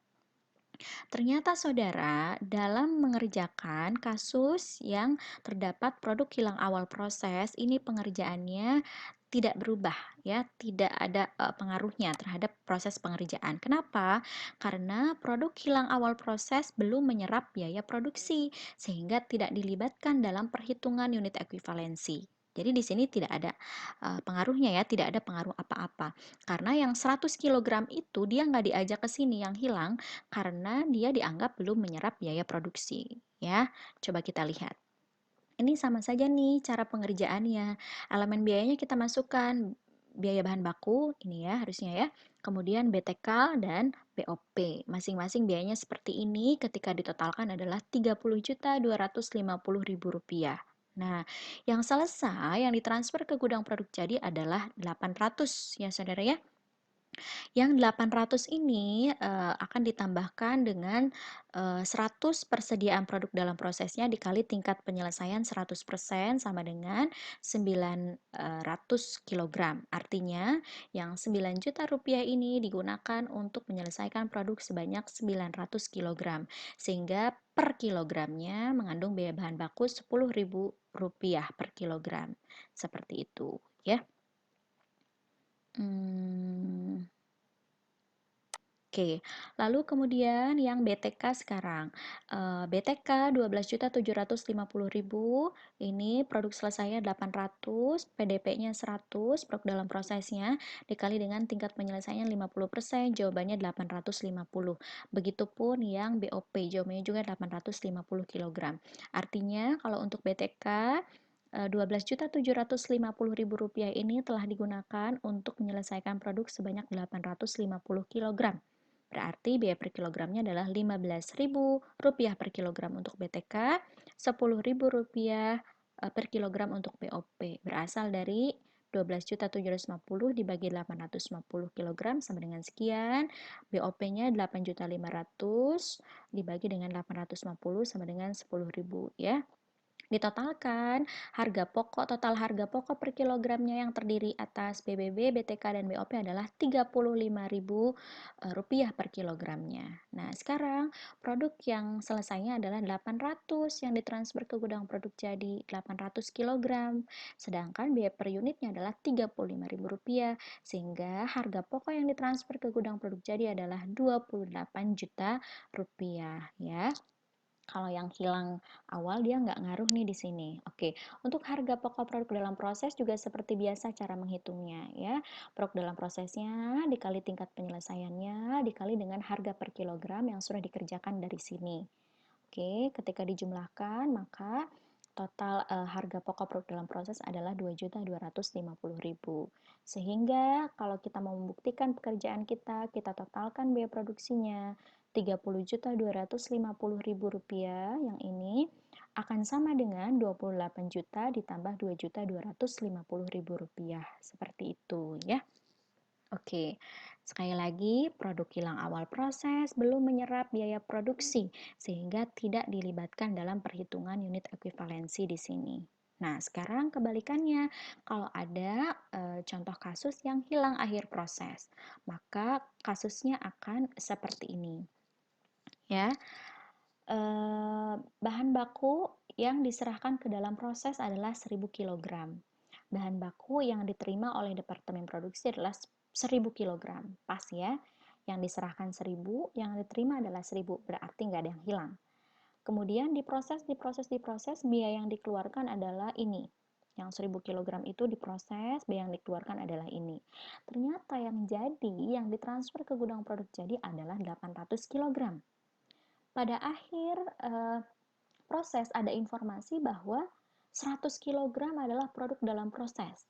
Ternyata saudara, dalam mengerjakan kasus yang terdapat produk hilang awal proses, ini pengerjaannya tidak berubah ya, tidak ada pengaruhnya terhadap proses pengerjaan. Kenapa? Karena produk hilang awal proses belum menyerap biaya produksi sehingga tidak dilibatkan dalam perhitungan unit ekuivalensi. Jadi di sini tidak ada pengaruhnya ya, tidak ada pengaruh apa-apa. Karena yang 100 kg itu dia nggak diajak ke sini, yang hilang karena dia dianggap belum menyerap biaya produksi ya. Coba kita lihat. Ini sama saja nih cara pengerjaannya. Elemen biayanya kita masukkan biaya bahan baku ini ya harusnya ya. Kemudian BTK dan BOP. Masing-masing biayanya seperti ini ketika ditotalkan adalah Rp30.250.000. Nah, yang selesai yang ditransfer ke gudang produk jadi adalah 800 ya Saudara ya. Yang 800 ini akan ditambahkan dengan 100 persediaan produk dalam prosesnya dikali tingkat penyelesaian 100% sama dengan 900 kilogram. Artinya yang 9 juta rupiah ini digunakan untuk menyelesaikan produk sebanyak 900 kilogram. Sehingga per kilogramnya mengandung biaya bahan baku Rp10.000 per kilogram. Seperti itu ya. Oke, lalu kemudian yang BTK sekarang. BTK 12.750.000, ini produk selesainya 800, PDP-nya 100, produk dalam prosesnya dikali dengan tingkat penyelesaian 50%, jawabannya 850. Begitupun yang BOP, jawabannya juga 850 kg. Artinya kalau untuk BTK Rp12.750.000 ini telah digunakan untuk menyelesaikan produk sebanyak 850 kg. Berarti biaya per kilogramnya adalah Rp15.000 per kilogram untuk BTK, Rp10.000 per kilogram untuk BOP. Berasal dari 12.750 dibagi 850 kg sama dengan sekian. BOP-nya 8.500 dibagi dengan 850 sama dengan 10.000 ya. Ditotalkan, total harga pokok per kilogramnya yang terdiri atas BBB, BTK, dan BOP adalah Rp35.000 per kilogramnya. Nah, sekarang produk yang selesainya adalah 800 yang ditransfer ke gudang produk jadi 800 kg. Sedangkan biaya per unitnya adalah Rp35.000 sehingga harga pokok yang ditransfer ke gudang produk jadi adalah Rp28 juta ya. Kalau yang hilang awal dia nggak ngaruh nih di sini. Oke, untuk harga pokok produk dalam proses juga seperti biasa cara menghitungnya ya. Produk dalam prosesnya dikali tingkat penyelesaiannya dikali dengan harga per kilogram yang sudah dikerjakan dari sini. Oke, ketika dijumlahkan maka total harga pokok produk dalam proses adalah Rp2.250.000. Sehingga kalau kita mau membuktikan pekerjaan kita totalkan biaya produksinya Rp30.250.000 yang ini akan sama dengan 28 juta ditambah Rp2.250.000. Seperti itu ya. Oke, sekali lagi, produk hilang awal proses belum menyerap biaya produksi, sehingga tidak dilibatkan dalam perhitungan unit ekuivalensi di sini. Nah, sekarang kebalikannya, kalau ada contoh kasus yang hilang akhir proses, maka kasusnya akan seperti ini. Ya, bahan baku yang diserahkan ke dalam proses adalah 1000 kg. Bahan baku yang diterima oleh departemen produksi adalah 1000 kg. Pas ya. Yang diserahkan 1000, yang diterima adalah 1000. Berarti nggak ada yang hilang. Kemudian diproses, biaya yang dikeluarkan adalah ini. Yang 1000 kg itu diproses, biaya yang dikeluarkan adalah ini. Ternyata yang jadi, yang ditransfer ke gudang produk jadi adalah 800 kg. Pada akhir proses ada informasi bahwa 100 kg adalah produk dalam proses.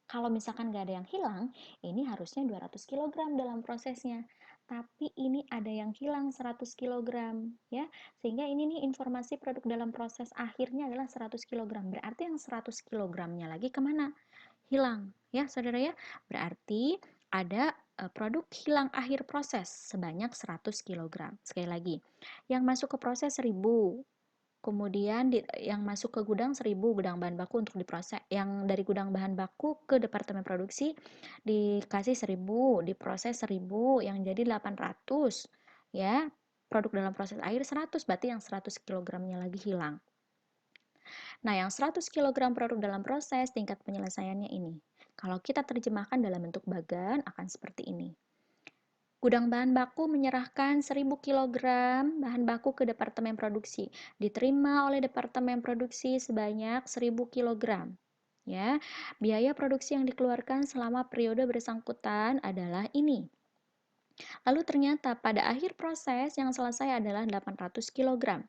Kalau misalkan nggak ada yang hilang, ini harusnya 200 kg dalam prosesnya. Tapi ini ada yang hilang 100 kg, ya. Sehingga ini nih informasi produk dalam proses akhirnya adalah 100 kg. Berarti yang 100 kg-nya lagi kemana? Hilang, ya saudara ya. Berarti ada produk hilang akhir proses sebanyak 100 kg. Sekali lagi, yang masuk ke proses 1000, kemudian yang masuk ke gudang 1000 gudang bahan baku untuk diproses. Yang dari gudang bahan baku ke departemen produksi dikasih 1000, diproses 1000, yang jadi 800. Ya, produk dalam proses akhir 100, berarti yang 100 kg-nya lagi hilang. Nah, yang 100 kg produk dalam proses tingkat penyelesaiannya ini. Kalau kita terjemahkan dalam bentuk bagan akan seperti ini. Gudang bahan baku menyerahkan 1000 kg bahan baku ke departemen produksi. Diterima oleh departemen produksi sebanyak 1000 kg. Ya, biaya produksi yang dikeluarkan selama periode bersangkutan adalah ini. Lalu ternyata pada akhir proses yang selesai adalah 800 kg.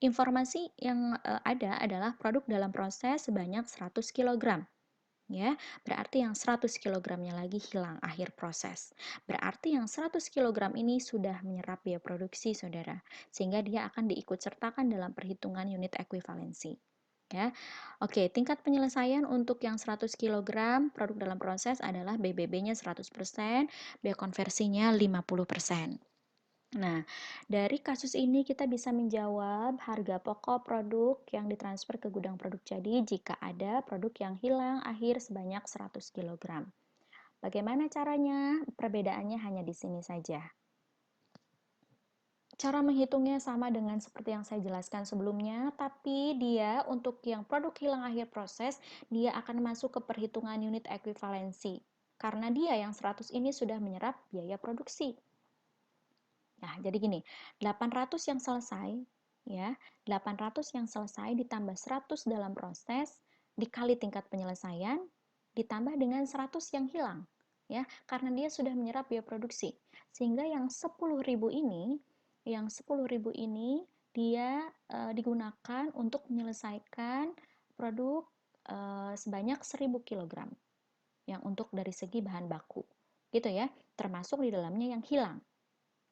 Informasi yang ada adalah produk dalam proses sebanyak 100 kg. Ya, berarti yang 100 kg-nya lagi hilang akhir proses. Berarti yang 100 kg ini sudah menyerap biaya produksi, Saudara, sehingga dia akan diikut sertakan dalam perhitungan unit ekuivalensi. Ya. Oke, tingkat penyelesaian untuk yang 100 kg produk dalam proses adalah BBB-nya 100%, biaya konversinya 50%. Nah, dari kasus ini kita bisa menjawab harga pokok produk yang ditransfer ke gudang produk jadi jika ada produk yang hilang akhir sebanyak 100 kg. Bagaimana caranya? Perbedaannya hanya di sini saja. Cara menghitungnya sama dengan seperti yang saya jelaskan sebelumnya, tapi dia untuk yang produk hilang akhir proses, dia akan masuk ke perhitungan unit ekuivalensi. Karena dia yang 100 ini sudah menyerap biaya produksi. Nah, jadi gini, 800 yang selesai, ya, 800 yang selesai ditambah 100 dalam proses, dikali tingkat penyelesaian, ditambah dengan 100 yang hilang, ya, karena dia sudah menyerap biaya produksi. Sehingga yang 10.000 ini, dia digunakan untuk menyelesaikan produk sebanyak 1000 kg yang untuk dari segi bahan baku. Gitu ya, termasuk di dalamnya yang hilang.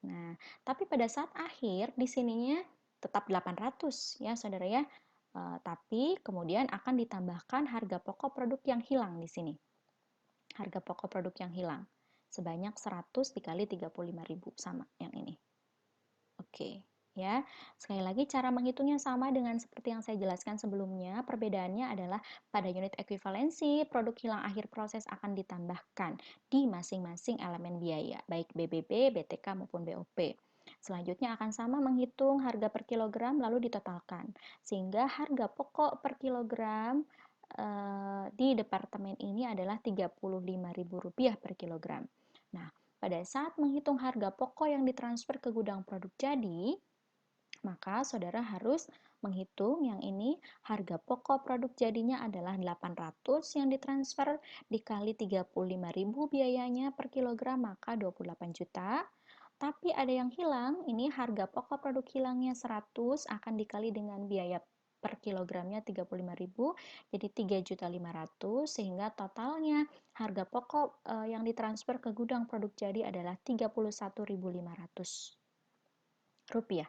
Nah, tapi pada saat akhir di sininya tetap 800 ya, Saudara ya. Tapi kemudian akan ditambahkan harga pokok produk yang hilang di sini. Harga pokok produk yang hilang sebanyak 100 dikali 35.000 sama yang ini. Oke, ya. Sekali lagi cara menghitungnya sama dengan seperti yang saya jelaskan sebelumnya. Perbedaannya adalah pada unit ekuivalensi, produk hilang akhir proses akan ditambahkan di masing-masing elemen biaya, baik BBB, BTK maupun BOP. Selanjutnya akan sama menghitung harga per kilogram lalu ditotalkan. Sehingga harga pokok per kilogram di departemen ini adalah Rp35.000 per kilogram. Nah, pada saat menghitung harga pokok yang ditransfer ke gudang produk jadi, maka saudara harus menghitung yang ini harga pokok produk jadinya adalah 800 yang ditransfer dikali 35.000 biayanya per kilogram maka 28 juta. Tapi ada yang hilang, ini harga pokok produk hilangnya 100 akan dikali dengan biaya per kilogramnya 35.000 jadi 3.500.000 sehingga totalnya harga pokok yang ditransfer ke gudang produk jadi adalah 31.500 rupiah.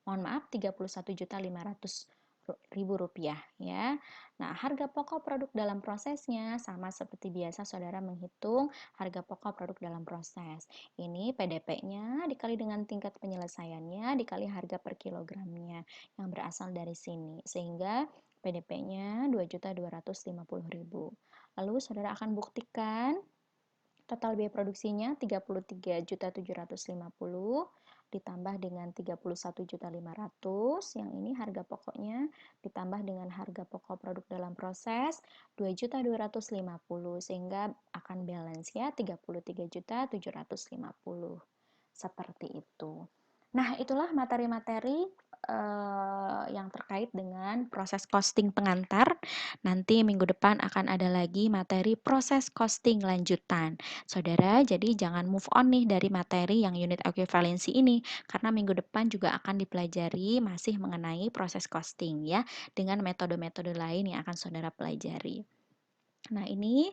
Mohon maaf, 31.500 Rp50.000 ya. Nah, harga pokok produk dalam prosesnya sama seperti biasa saudara menghitung harga pokok produk dalam proses. Ini PDP-nya dikali dengan tingkat penyelesaiannya dikali harga per kilogramnya yang berasal dari sini. Sehingga PDP-nya Rp2.250.000. Lalu saudara akan buktikan total biaya produksinya 33.750 ditambah dengan 31.500, yang ini harga pokoknya ditambah dengan harga pokok produk dalam proses 2.250, sehingga akan balance ya 33.750. Seperti itu. Nah, itulah materi-materi yang terkait dengan proses costing pengantar. Nanti minggu depan akan ada lagi materi proses costing lanjutan. Saudara, jadi jangan move on nih dari materi yang unit ekuivalensi ini, karena minggu depan juga akan dipelajari masih mengenai proses costing ya, dengan metode-metode lain yang akan saudara pelajari. Nah, ini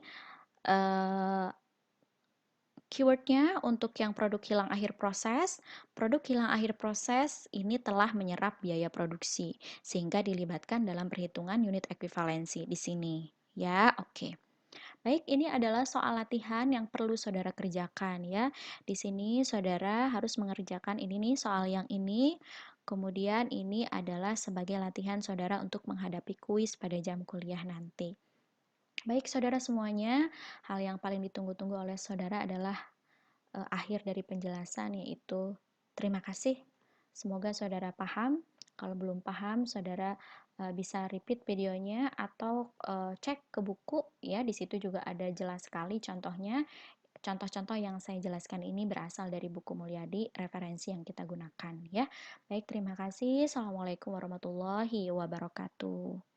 keywordnya untuk yang produk hilang akhir proses. Produk hilang akhir proses ini telah menyerap biaya produksi, sehingga dilibatkan dalam perhitungan unit ekuivalensi di sini. Ya, oke. Baik, ini adalah soal latihan yang perlu saudara kerjakan ya. Di sini saudara harus mengerjakan ini nih, soal yang ini. Kemudian ini adalah sebagai latihan saudara untuk menghadapi kuis pada jam kuliah nanti. Baik, saudara semuanya, hal yang paling ditunggu-tunggu oleh saudara adalah akhir dari penjelasan, yaitu terima kasih. Semoga saudara paham. Kalau belum paham, saudara bisa repeat videonya atau cek ke buku ya. Di situ juga ada jelas sekali contohnya. Contoh-contoh yang saya jelaskan ini berasal dari buku Mulyadi, referensi yang kita gunakan ya. Baik, terima kasih. Assalamualaikum warahmatullahi wabarakatuh.